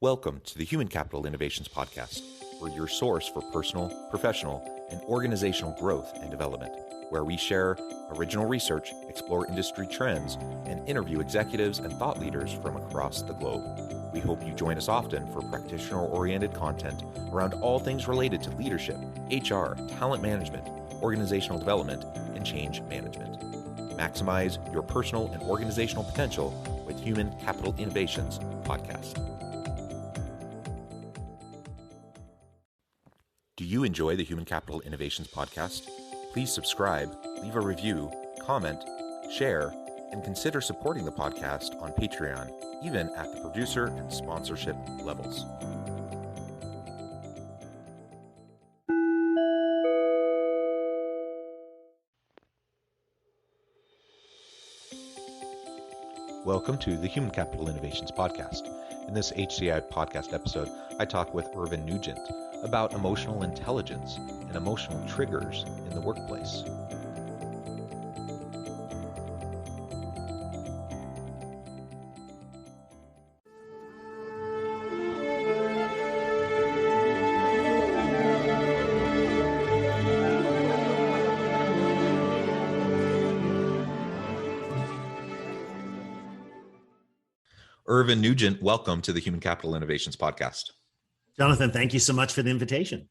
Welcome to the Human Capital Innovations Podcast. We're your source for personal, professional, and organizational growth and development, where we share original research, explore industry trends, and interview executives and thought leaders from across the globe. We hope you join us often for practitioner-oriented content around all things related to leadership, HR, talent management, organizational development, and change management. Maximize your personal and organizational potential with Human Capital Innovations Podcast. Do you enjoy the Human Capital Innovations Podcast? Please subscribe, leave a review, comment, share, and consider supporting the podcast on Patreon, even at the producer and sponsorship levels. Welcome to the Human Capital Innovations Podcast. In this HCI podcast episode, I talk with Irvin Nugent about emotional intelligence and emotional triggers in the workplace. Irvin Nugent, welcome to the Human Capital Innovations Podcast. Jonathan, thank you so much for the invitation.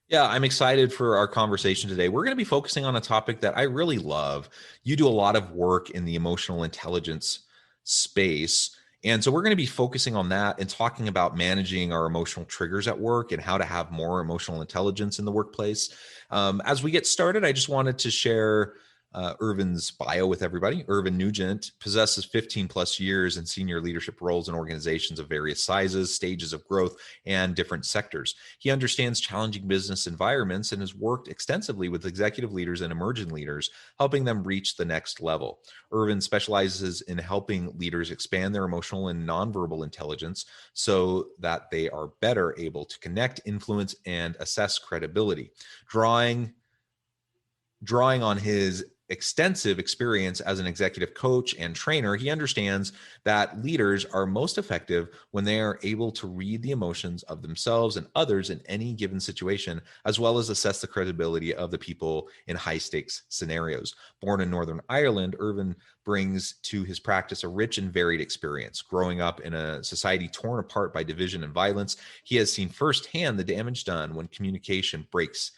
Yeah, I'm excited for our conversation today. We're going to be focusing on a topic that I really love. You do a lot of work in the emotional intelligence space. And so we're going to be focusing on that and talking about managing our emotional triggers at work and how to have more emotional intelligence in the workplace. As we get started, I just wanted to share Irvin's bio with everybody. Irvin Nugent possesses 15 plus years in senior leadership roles in organizations of various sizes, stages of growth, and different sectors. He understands challenging business environments and has worked extensively with executive leaders and emerging leaders, helping them reach the next level. Irvin specializes in helping leaders expand their emotional and nonverbal intelligence so that they are better able to connect, influence, and assess credibility. Drawing on his extensive experience as an executive coach and trainer, he understands that leaders are most effective when they are able to read the emotions of themselves and others in any given situation, as well as assess the credibility of the people in high-stakes scenarios. Born in Northern Ireland, Irvin brings to his practice a rich and varied experience. Growing up in a society torn apart by division and violence, he has seen firsthand the damage done when communication breaks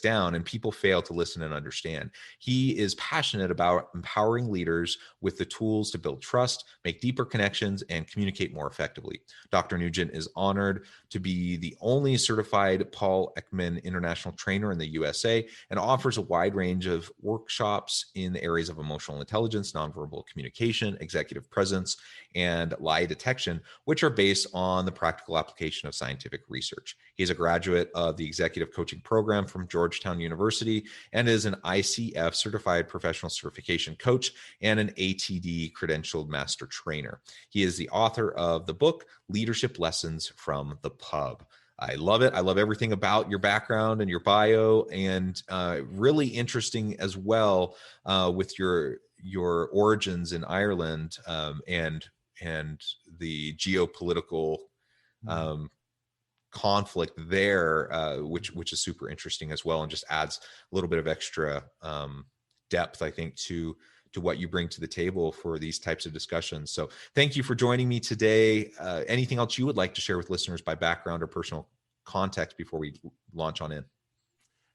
down and people fail to listen and understand. He is passionate about empowering leaders with the tools to build trust, make deeper connections, and communicate more effectively. Dr. Nugent is honored to be the only certified Paul Ekman International Trainer in the USA and offers a wide range of workshops in the areas of emotional intelligence, nonverbal communication, executive presence, and lie detection, which are based on the practical application of scientific research. He's a graduate of the executive coaching program from Georgetown University and is an ICF certified professional certification coach and an ATD credentialed master trainer. He is the author of the book, Leadership Lessons from the Pub. I love it. I love everything about your background and your bio, and really interesting as well with your origins in Ireland and the geopolitical conflict there, which is super interesting as well, and just adds a little bit of extra depth, I think, to what you bring to the table for these types of discussions. So thank you for joining me today. Anything else you would like to share with listeners by background or personal context before we launch on in?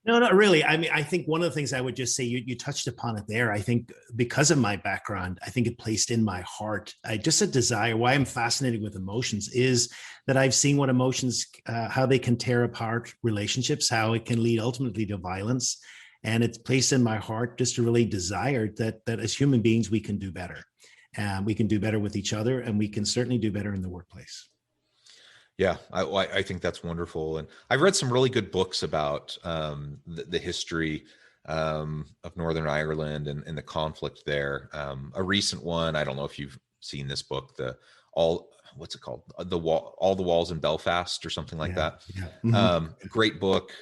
No, not really. I mean, I think one of the things I would just say, you touched upon it there. I think because of my background, I think it placed in my heart, just a desire. Why I'm fascinated with emotions is that I've seen what emotions, how they can tear apart relationships, how it can lead ultimately to violence. And it's placed in my heart just a really desire that as human beings, we can do better. We can do better with each other, and we can certainly do better in the workplace. Yeah, I think that's wonderful. And I've read some really good books about the history of Northern Ireland and the conflict there. A recent one, I don't know if you've seen this book, what's it called? All the Walls in Belfast or something like that. Yeah. Mm-hmm. Great book.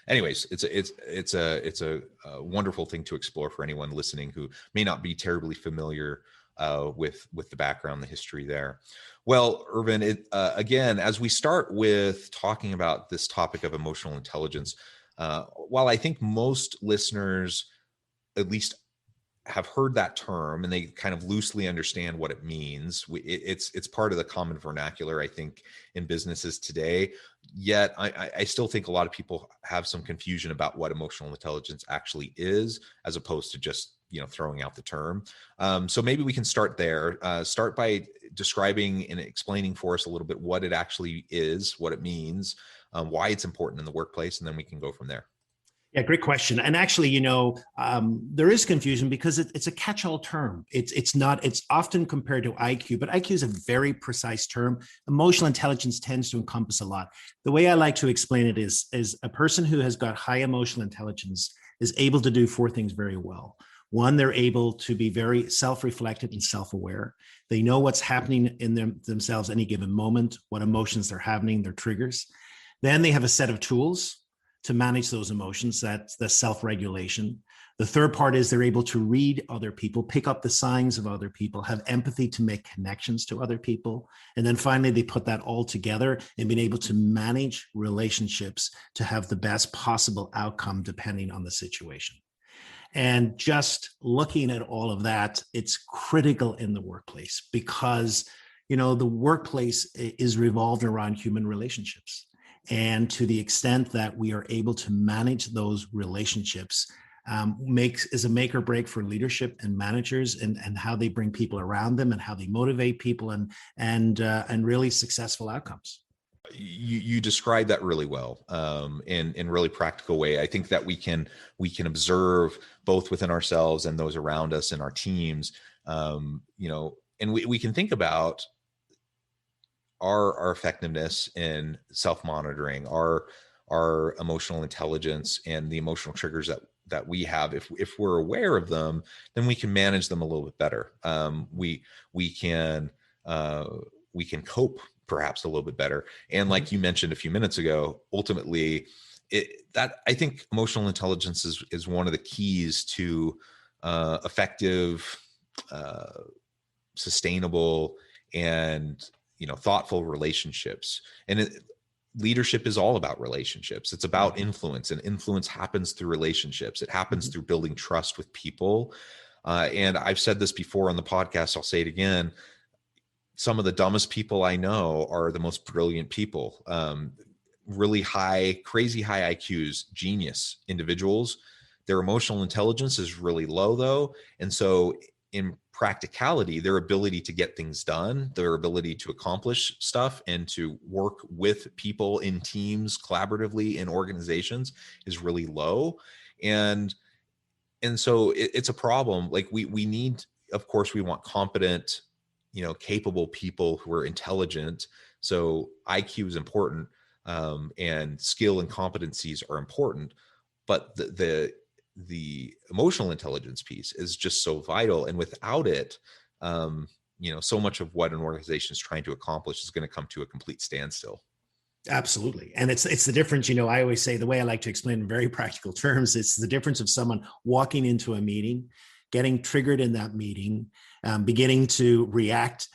Anyways, it's a wonderful thing to explore for anyone listening who may not be terribly familiar with the background, the history there. Well, Irvin, again, as we start with talking about this topic of emotional intelligence, while I think most listeners at least have heard that term and they kind of loosely understand what it means, it's part of the common vernacular, I think, in businesses today. Yet I still think a lot of people have some confusion about what emotional intelligence actually is, as opposed to just throwing out the term. So maybe we can start there. Start by describing and explaining for us a little bit what it actually is, what it means, why it's important in the workplace, and then we can go from there. Yeah, great question. And actually, there is confusion because it's a catch-all term. It's not. It's often compared to IQ, but IQ is a very precise term. Emotional intelligence tends to encompass a lot. The way I like to explain it is a person who has got high emotional intelligence is able to do four things very well. One, they're able to be very self-reflective and self-aware. They know what's happening in themselves any given moment, what emotions they're having, their triggers. Then they have a set of tools to manage those emotions. That's the self-regulation. The third part is they're able to read other people, pick up the signs of other people, have empathy to make connections to other people. And then finally, they put that all together and being able to manage relationships to have the best possible outcome depending on the situation. And just looking at all of that, it's critical in the workplace because, the workplace is revolved around human relationships. And to the extent that we are able to manage those relationships, is a make or break for leadership and managers and how they bring people around them and how they motivate people and really successful outcomes. You describe that really well, in really practical way. I think that we can observe both within ourselves and those around us in our teams, and we can think about our effectiveness in self-monitoring, our emotional intelligence and the emotional triggers that we have. If we're aware of them, then we can manage them a little bit better. We can cope perhaps a little bit better. And like you mentioned a few minutes ago, ultimately, I think emotional intelligence is one of the keys to effective, sustainable, and thoughtful relationships. And leadership is all about relationships. It's about influence, and influence happens through relationships. It happens through building trust with people. And I've said this before on the podcast, I'll say it again. Some of the dumbest people I know are the most brilliant people. Really crazy high IQs, genius individuals. Their emotional intelligence is really low though. And so in practicality, their ability to get things done, their ability to accomplish stuff and to work with people in teams collaboratively in organizations is really low. And so it's a problem. Like we need, of course, we want competent, capable people who are intelligent. So IQ is important, and skill and competencies are important, but the emotional intelligence piece is just so vital. And without it, so much of what an organization is trying to accomplish is going to come to a complete standstill. Absolutely. And it's the difference, I always say, the way I like to explain in very practical terms, it's the difference of someone walking into a meeting, getting triggered in that meeting, beginning to react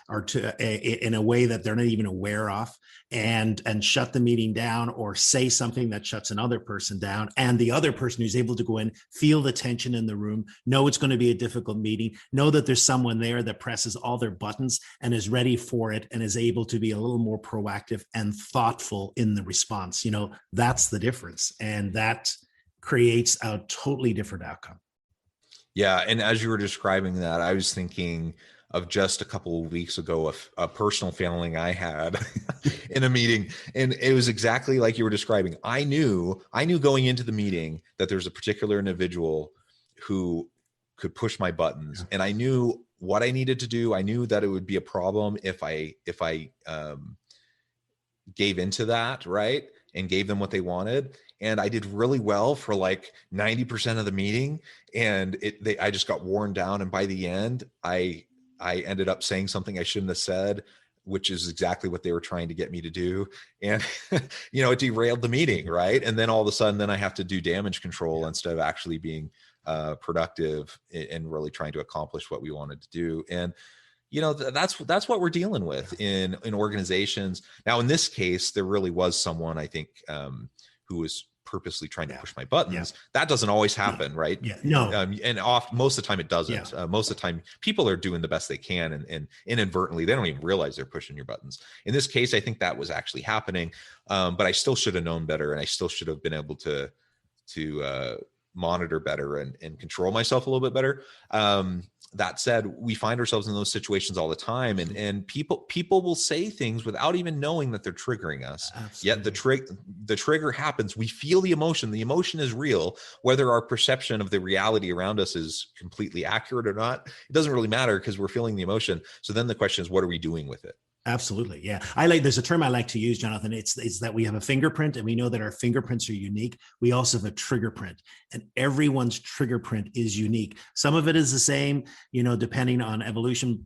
in a way that they're not even aware of, and shut the meeting down or say something that shuts another person down. And the other person who's able to go in, feel the tension in the room, know it's going to be a difficult meeting, know that there's someone there that presses all their buttons and is ready for it and is able to be a little more proactive and thoughtful in the response. That's the difference. And that creates a totally different outcome. Yeah. And as you were describing that, I was thinking of just a couple of weeks ago, a personal failing I had in a meeting. And it was exactly like you were describing. I knew going into the meeting that there's a particular individual who could push my buttons. Yeah. And I knew what I needed to do. I knew that it would be a problem if I gave into that, right? And gave them what they wanted. And I did really well for like 90% of the meeting. And I just got worn down. And by the end, I ended up saying something I shouldn't have said, which is exactly what they were trying to get me to do. And, it derailed the meeting, right? And then all of a sudden, then I have to do damage control instead of actually being productive and really trying to accomplish what we wanted to do. And that's what we're dealing with in organizations. Now, in this case, there really was someone, I think, who was purposely trying to push my buttons. That doesn't always happen, right? No. And most of the time it doesn't. Most of the time people are doing the best they can, and inadvertently they don't even realize they're pushing your buttons. In this case, I think that was actually happening, but I still should have known better, and I still should have been able to monitor better and control myself a little bit better. That said, we find ourselves in those situations all the time, and people will say things without even knowing that they're triggering us. Absolutely. Yet the trigger happens. We feel the emotion. The emotion is real. Whether our perception of the reality around us is completely accurate or not, it doesn't really matter, because we're feeling the emotion. So then the question is, what are we doing with it? Absolutely. Yeah. There's a term I like to use, Jonathan. It's that we have a fingerprint, and we know that our fingerprints are unique. We also have a trigger print, and everyone's trigger print is unique. Some of it is the same, depending on evolution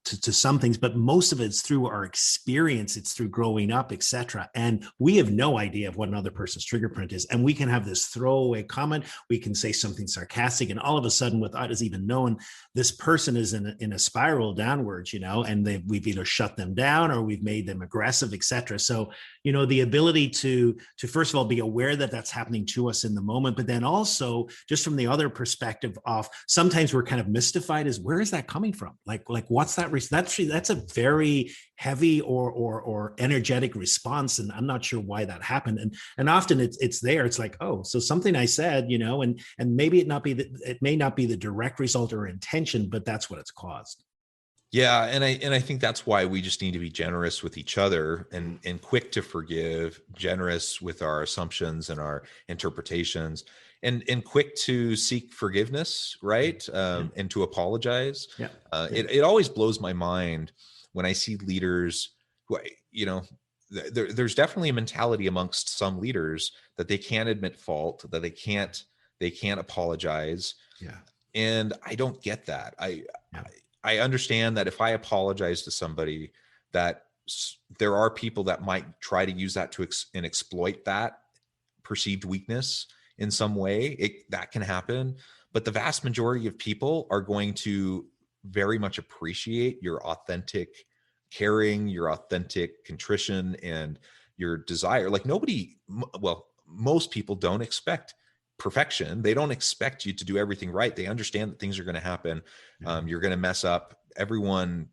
to some things, but most of it's through our experience. It's through growing up, etc. And we have no idea of what another person's trigger print is. And we can have this throwaway comment. We can say something sarcastic, and all of a sudden, without us even knowing, this person is in a spiral downwards, and we've either shut them down or we've made them aggressive, etc. So, the ability to first of all be aware that that's happening to us in the moment, but then also just from the other perspective of sometimes we're kind of mystified as where is that coming from? Like what's that? That's a very heavy or energetic response, and I'm not sure why that happened. And often it's there. It's like, oh, so something I said, and maybe it may not be the direct result or intention, but that's what it's caused. Yeah, and I think that's why we just need to be generous with each other and quick to forgive, generous with our assumptions and our interpretations, and quick to seek forgiveness, right? And to apologize. Yeah. It always blows my mind when I see leaders who, there's definitely a mentality amongst some leaders that they can't admit fault, that they can't apologize. Yeah. And I don't get that. I understand that if I apologize to somebody, that there are people that might try to use that and exploit that perceived weakness in some way. That can happen, but the vast majority of people are going to very much appreciate your authentic caring, your authentic contrition, and your desire. Like most people don't expect perfection. They don't expect you to do everything right. They understand that things are going to happen. You're going to mess up. Everyone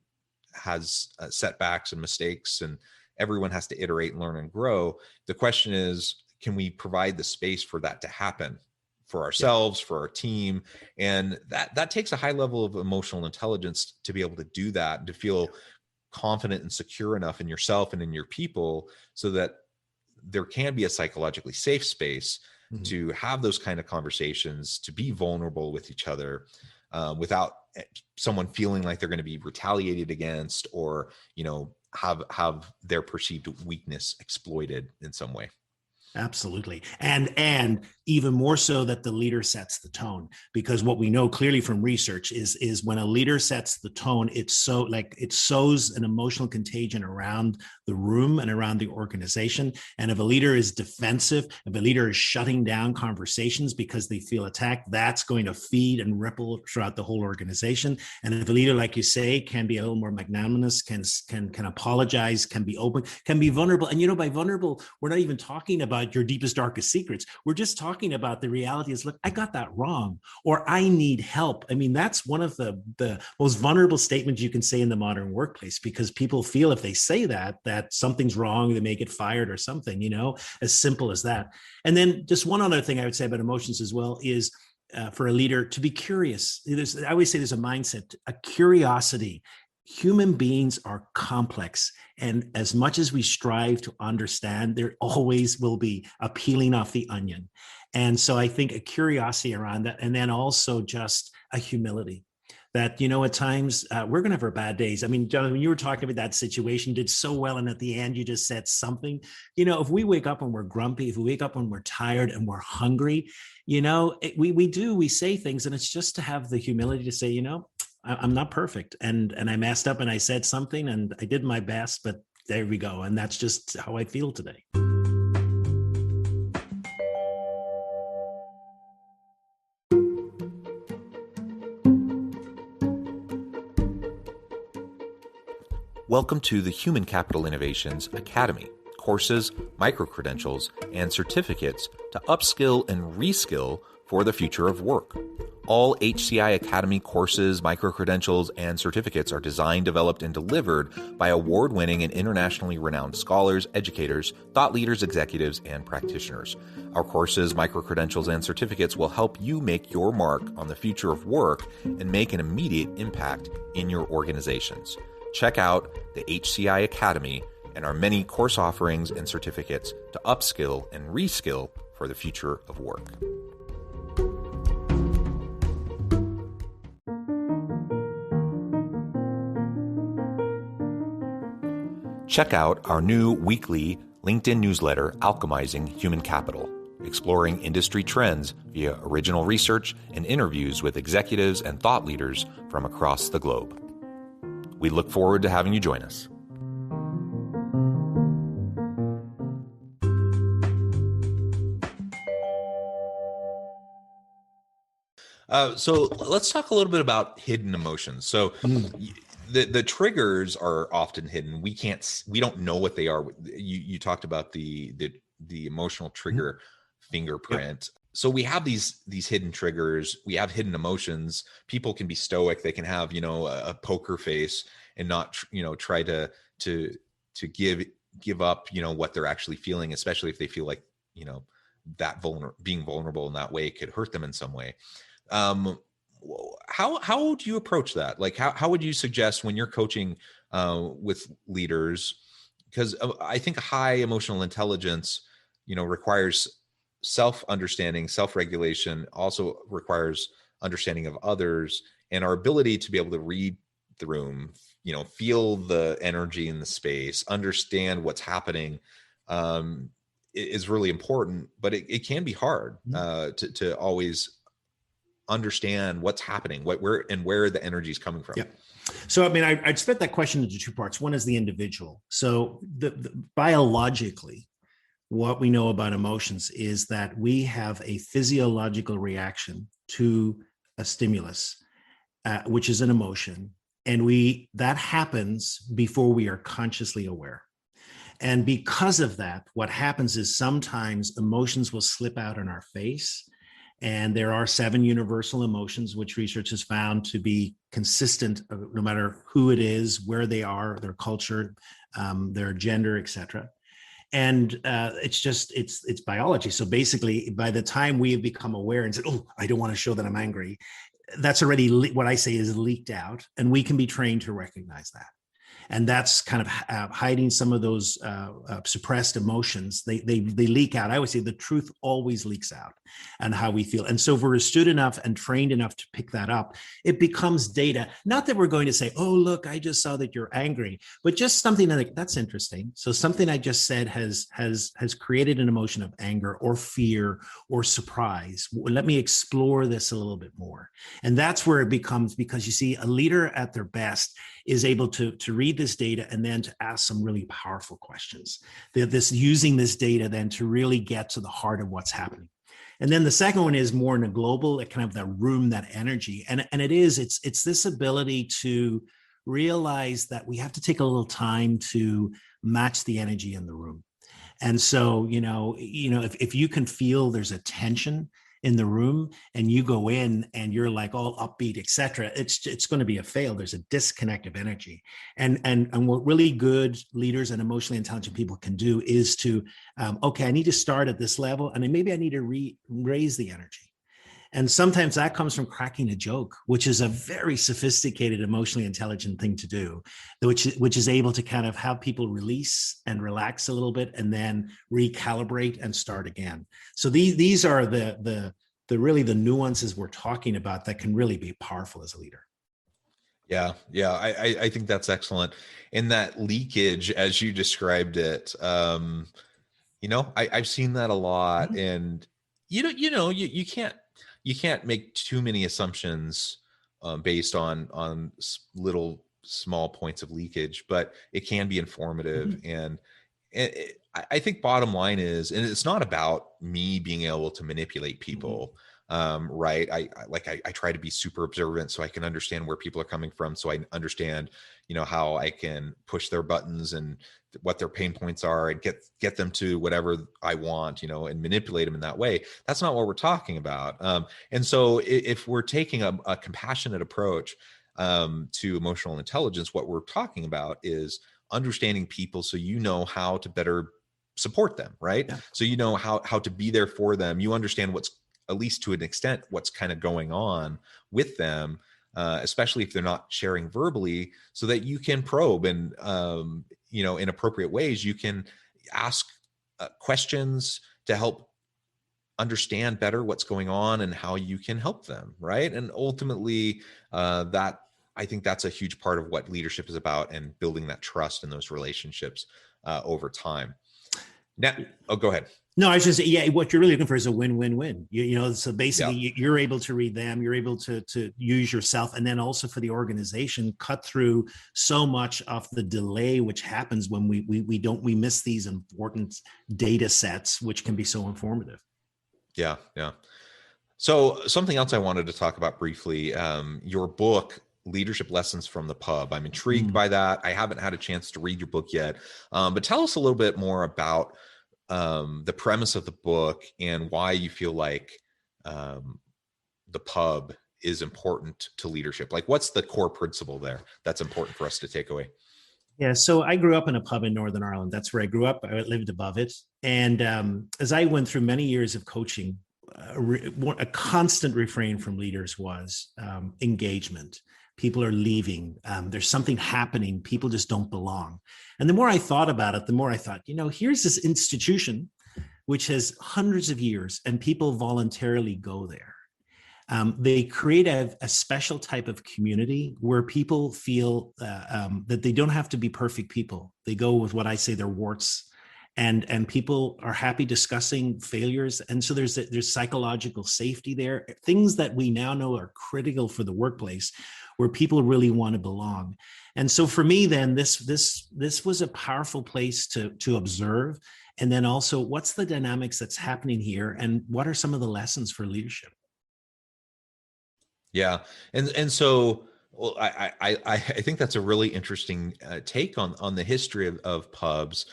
has setbacks and mistakes, and everyone has to iterate and learn and grow. The question is, can we provide the space for that to happen for ourselves, for our team? And that takes a high level of emotional intelligence to be able to do that, and to feel confident and secure enough in yourself and in your people so that there can be a psychologically safe space to have those kind of conversations, to be vulnerable with each other, without someone feeling like they're going to be retaliated against, or have their perceived weakness exploited in some way. Absolutely. And even more so that the leader sets the tone, because what we know clearly from research is when a leader sets the tone, it sows an emotional contagion around the room and around the organization. And if a leader is defensive, if a leader is shutting down conversations because they feel attacked, that's going to feed and ripple throughout the whole organization. And if a leader, like you say, can be a little more magnanimous, can apologize, can be open, can be vulnerable. And by vulnerable, we're not even talking about your deepest, darkest secrets. We're just talking about the reality is, look, I got that wrong, or I need help. I mean, that's one of the most vulnerable statements you can say in the modern workplace, because people feel if they say that something's wrong, they may get fired or something, as simple as that. And then just one other thing I would say about emotions as well is for a leader to be curious. I always say there's a mindset, a curiosity. Human beings are complex. And as much as we strive to understand, there always will be a peeling off the onion. And so I think a curiosity around that, and then also just a humility that, at times we're going to have our bad days. I mean, Jonathan, when you were talking about that situation, you did so well. And at the end, you just said something, if we wake up and we're grumpy, if we wake up when we're tired and we're hungry, we say things, and it's just to have the humility to say, I'm not perfect, and I messed up and I said something and I did my best, but there we go. And that's just how I feel today. Welcome to the Human Capital Innovations Academy. Courses, micro-credentials, and certificates to upskill and reskill for the future of work. All HCI Academy courses, micro-credentials, and certificates are designed, developed, and delivered by award-winning and internationally renowned scholars, educators, thought leaders, executives, and practitioners. Our courses, micro-credentials, and certificates will help you make your mark on the future of work and make an immediate impact in your organizations. Check out the HCI Academy and our many course offerings and certificates to upskill and reskill for the future of work. Check out our new weekly LinkedIn newsletter, Alchemizing Human Capital, exploring industry trends via original research and interviews with executives and thought leaders from across the globe. We look forward to having you join us. So let's talk a little bit about hidden emotions. So the triggers are often hidden. We don't know what they are. You talked about the emotional trigger fingerprint. Yep. So we have these hidden triggers. We have hidden emotions. People can be stoic. They can have, a poker face and not, try to give up, what they're actually feeling, especially if they feel like, that being vulnerable in that way could hurt them in some way. How would you approach that? Like, how would you suggest when you're coaching with leaders? Because I think high emotional intelligence, requires self-understanding, self-regulation, also requires understanding of others, and our ability to be able to read the room, feel the energy in the space, understand what's happening, is really important. But it can be hard to always understand what's happening, where the energy is coming from. Yeah. So, I'd split that question into two parts. One is the individual. So the biologically, what we know about emotions is that we have a physiological reaction to a stimulus, which is an emotion. And that happens before we are consciously aware. And because of that, what happens is sometimes emotions will slip out in our face. And there are 7 universal emotions, which research has found to be consistent, no matter who it is, where they are, their culture, their gender, etc. And it's biology. So basically, by the time we have become aware and said, "Oh, I don't want to show that I'm angry," that's already what I say is leaked out, and we can be trained to recognize that. And that's kind of hiding some of those suppressed emotions. They leak out. I always say the truth always leaks out and how we feel. And so if we're astute enough and trained enough to pick that up, it becomes data. Not that we're going to say, "Oh, look, I just saw that you're angry," but just something like, that's interesting. So something I just said has created an emotion of anger or fear or surprise. Let me explore this a little bit more. And that's where it becomes, because you see, a leader at their best is able to read this data and then to ask some really powerful questions. Using this data then to really get to the heart of what's happening. And then the second one is more in a global, kind of that room, that energy. And it's this ability to realize that we have to take a little time to match the energy in the room. And so, if you can feel there's a tension in the room and you go in and you're like all upbeat, etc., it's going to be a fail. There's a disconnect of energy. And what really good leaders and emotionally intelligent people can do is to, okay, I need to start at this level, and then maybe I need to raise the energy. And sometimes that comes from cracking a joke, which is a very sophisticated, emotionally intelligent thing to do, which is able to kind of have people release and relax a little bit and then recalibrate and start again. So these are the really the nuances we're talking about that can really be powerful as a leader. Yeah. I think that's excellent. And that leakage, as you described it, I've seen that a lot. Mm-hmm. And you can't make too many assumptions based on little small points of leakage, but it can be informative. Mm-hmm. And I think bottom line is, and it's not about me being able to manipulate people. right? I try to be super observant so I can understand where people are coming from. So I understand, how I can push their buttons and what their pain points are and get them to whatever I want, and manipulate them in that way. That's not what we're talking about. And so if we're taking a compassionate approach to emotional intelligence, what we're talking about is understanding people so you know how to better support them, right? Yeah. So you know how to be there for them. You understand what's, at least to an extent, what's kind of going on with them, especially if they're not sharing verbally, so that you can probe and, in appropriate ways, you can ask questions to help understand better what's going on and how you can help them, right? And ultimately, that I think that's a huge part of what leadership is about, and building that trust in those relationships over time. Now, go ahead. No, I was just, yeah, what you're really looking for is a win-win-win. So basically Yeah. you're able to read them, you're able to use yourself, and then also for the organization, cut through so much of the delay which happens when we miss these important data sets, which can be so informative. Yeah. Yeah. So something else I wanted to talk about briefly, your book, Leadership Lessons from the Pub. I'm intrigued by that. I haven't had a chance to read your book yet, but tell us a little bit more about the premise of the book and why you feel like the pub is important to leadership. Like, what's the core principle there that's important for us to take away? Yeah, so I grew up in a pub in Northern Ireland. That's where I grew up. I lived above it. And as I went through many years of coaching, a constant refrain from leaders was engagement. People are leaving. There's something happening. People just don't belong. And the more I thought about it, the more I thought, here's this institution which has hundreds of years and people voluntarily go there. They create a special type of community where people feel that they don't have to be perfect people. They go with what I say their warts, and people are happy discussing failures. And so there's psychological safety there, things that we now know are critical for the workplace, where people really want to belong. And so for me, then this was a powerful place to observe. And then also, what's the dynamics that's happening here, and what are some of the lessons for leadership? Yeah, and so, well, I think that's a really interesting take on the history of pubs.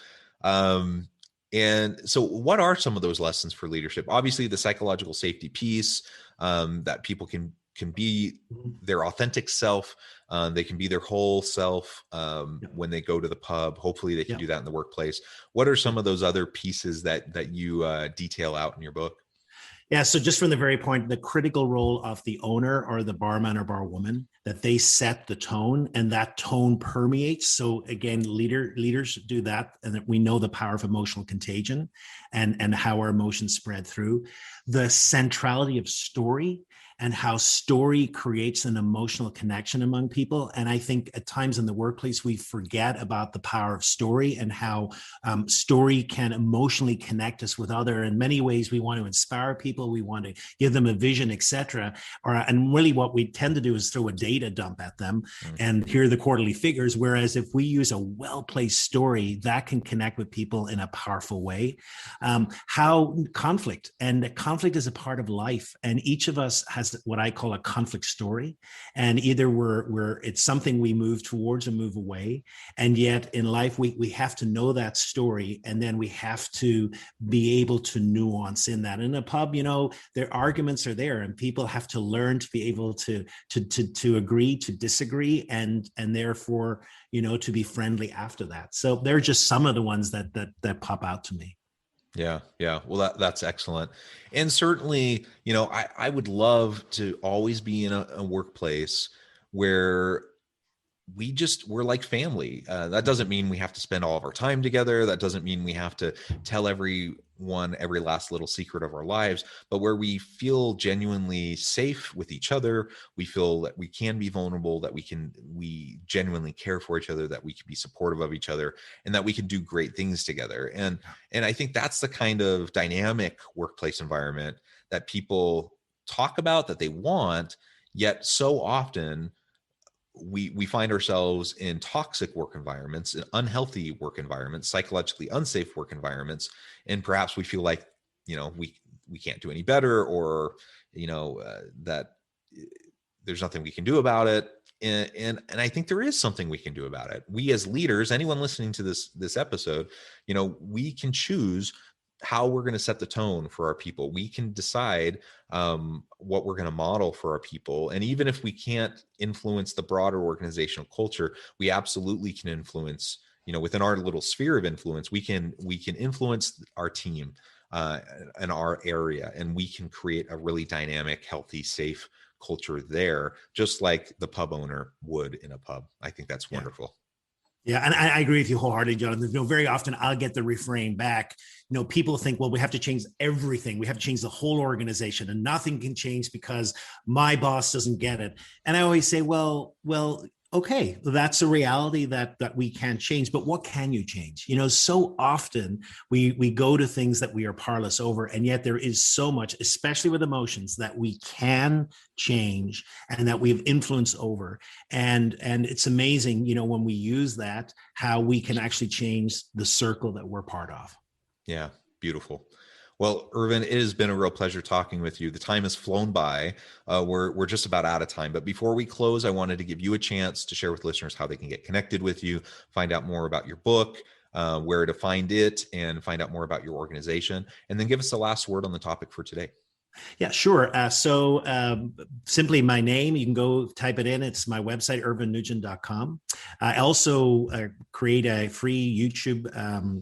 Um, and so, what are some of those lessons for leadership? Obviously, the psychological safety piece, that people can be their authentic self. They can be their whole self when they go to the pub. Hopefully, they can do that in the workplace. What are some of those other pieces that you detail out in your book? Yeah, so just from the very point, the critical role of the owner or the barman or barwoman, that they set the tone and that tone permeates. So again, leaders do that, and that we know the power of emotional contagion and how our emotions spread through. The centrality of story and how story creates an emotional connection among people. And I think at times in the workplace, we forget about the power of story and how story can emotionally connect us with other. In many ways, we want to inspire people, we want to give them a vision, etc. And really what we tend to do is throw a data dump at them and here are the quarterly figures. Whereas if we use a well-placed story, that can connect with people in a powerful way. How conflict is a part of life. And each of us has what I call a conflict story. And either it's something we move towards or move away. And yet in life, we have to know that story. And then we have to be able to nuance in that. In a pub, their arguments are there and people have to learn to be able to agree, to disagree, and therefore, to be friendly after that. So they're just some of the ones that pop out to me. Yeah. Yeah. Well, that's excellent. And certainly, I would love to always be in a workplace where we're like family. That doesn't mean we have to spend all of our time together. That doesn't mean we have to tell everyone every last little secret of our lives, but where we feel genuinely safe with each other. We feel that we can be vulnerable, that we genuinely care for each other, that we can be supportive of each other, and that we can do great things together. And I think that's the kind of dynamic workplace environment that people talk about, that they want, yet so often we find ourselves in toxic work environments, in unhealthy work environments, psychologically unsafe work environments, and perhaps we feel like we we can't do any better, or, that there's nothing we can do about it. And I think there is something we can do about it. We as leaders, anyone listening to this episode, we can choose how we're going to set the tone for our people. We can decide what we're going to model for our people. And even if we can't influence the broader organizational culture, we absolutely can influence, within our little sphere of influence, we can influence our team and our area, and we can create a really dynamic, healthy, safe culture there, just like the pub owner would in a pub. I think that's wonderful. Yeah, and I agree with you wholeheartedly, Jonathan. Very often I'll get the refrain back. People think, well, we have to change everything. We have to change the whole organization, and nothing can change because my boss doesn't get it. And I always say, well, okay, that's a reality that we can't change, but what can you change? So often we go to things that we are powerless over, and yet there is so much, especially with emotions, that we can change and that we have influence over. And it's amazing, when we use that, how we can actually change the circle that we're part of. Yeah, beautiful. Well, Irvin, it has been a real pleasure talking with you. The time has flown by. We're just about out of time. But before we close, I wanted to give you a chance to share with listeners how they can get connected with you, find out more about your book, where to find it, and find out more about your organization. And then give us the last word on the topic for today. Yeah, sure. So simply my name, you can go type it in. It's my website, irvinnugent.com. I also create a free YouTube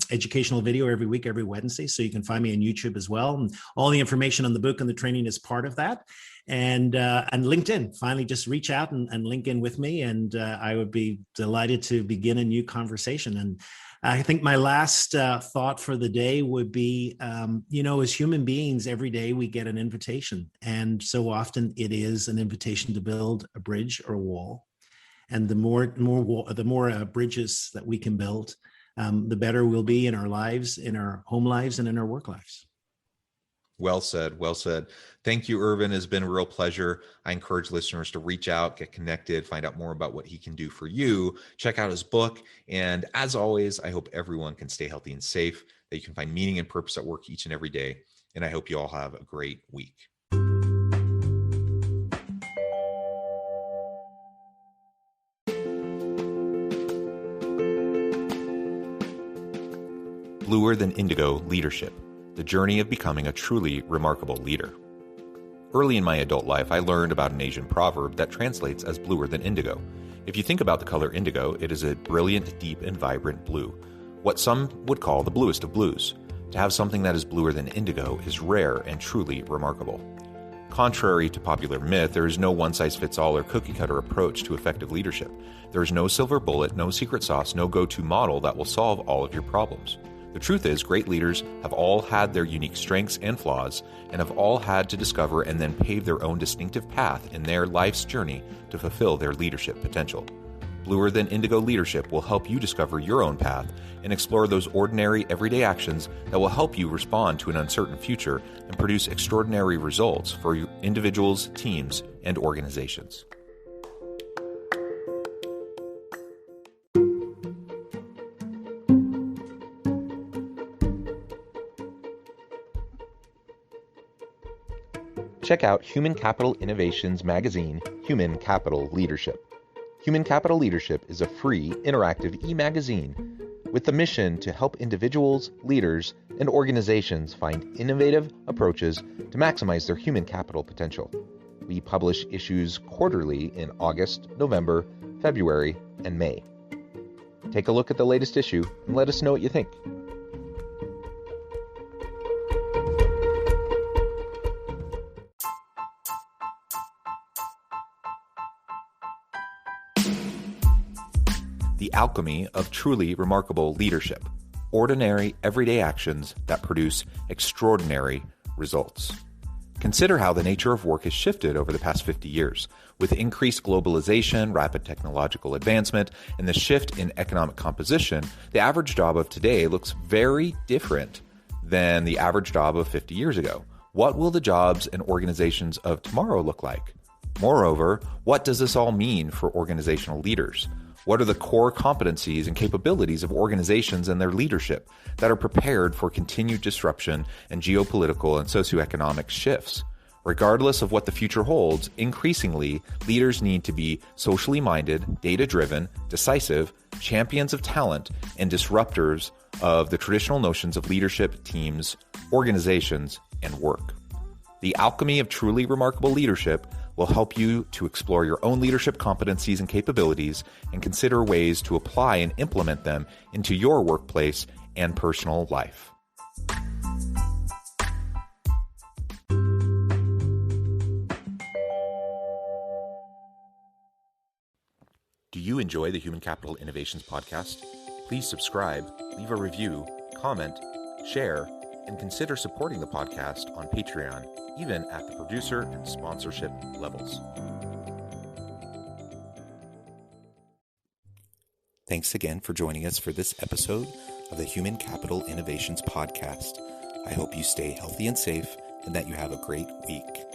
educational video every week, every Wednesday. So you can find me on YouTube as well. And all the information on the book and the training is part of that. And LinkedIn, finally just reach out and link in with me. And I would be delighted to begin a new conversation. And I think my last thought for the day would be, as human beings, every day we get an invitation. And so often it is an invitation to build a bridge or a wall. And the more bridges that we can build, the better we'll be in our lives, in our home lives, and in our work lives. Well said. Well said. Thank you, Irvin. It's been a real pleasure. I encourage listeners to reach out, get connected, find out more about what he can do for you. Check out his book. And as always, I hope everyone can stay healthy and safe, that you can find meaning and purpose at work each and every day. And I hope you all have a great week. Bluer Than Indigo Leadership: The Journey of Becoming a Truly Remarkable Leader. Early in my adult life, I learned about an Asian proverb that translates as bluer than indigo. If you think about the color indigo, it is a brilliant, deep, and vibrant blue, what some would call the bluest of blues. To have something that is bluer than indigo is rare and truly remarkable. Contrary to popular myth, there is no one-size-fits-all or cookie-cutter approach to effective leadership. There is no silver bullet, no secret sauce, no go-to model that will solve all of your problems. The truth is, great leaders have all had their unique strengths and flaws, and have all had to discover and then pave their own distinctive path in their life's journey to fulfill their leadership potential. Bluer Than Indigo Leadership will help you discover your own path and explore those ordinary, everyday actions that will help you respond to an uncertain future and produce extraordinary results for your individuals, teams, and organizations. Check out Human Capital Innovations magazine, Human Capital Leadership. Human Capital Leadership is a free, interactive e-magazine with the mission to help individuals, leaders, and organizations find innovative approaches to maximize their human capital potential. We publish issues quarterly in August, November, February, and May. Take a look at the latest issue and let us know what you think. The Alchemy of Truly Remarkable Leadership: Ordinary, Everyday Actions that Produce Extraordinary Results. Consider how the nature of work has shifted over the past 50 years. With increased globalization, rapid technological advancement, and the shift in economic composition, the average job of today looks very different than the average job of 50 years ago. What will the jobs and organizations of tomorrow look like? Moreover, what does this all mean for organizational leaders? What are the core competencies and capabilities of organizations and their leadership that are prepared for continued disruption and geopolitical and socioeconomic shifts? Regardless of what the future holds, increasingly, leaders need to be socially minded, data-driven, decisive, champions of talent, and disruptors of the traditional notions of leadership, teams, organizations, and work. The alchemy of truly remarkable leadership will help you to explore your own leadership competencies and capabilities and consider ways to apply and implement them into your workplace and personal life. Do you enjoy the Human Capital Innovations podcast? Please subscribe, leave a review, comment, share, and consider supporting the podcast on Patreon, even at the producer and sponsorship levels. Thanks again for joining us for this episode of the Human Capital Innovations podcast. I hope you stay healthy and safe and that you have a great week.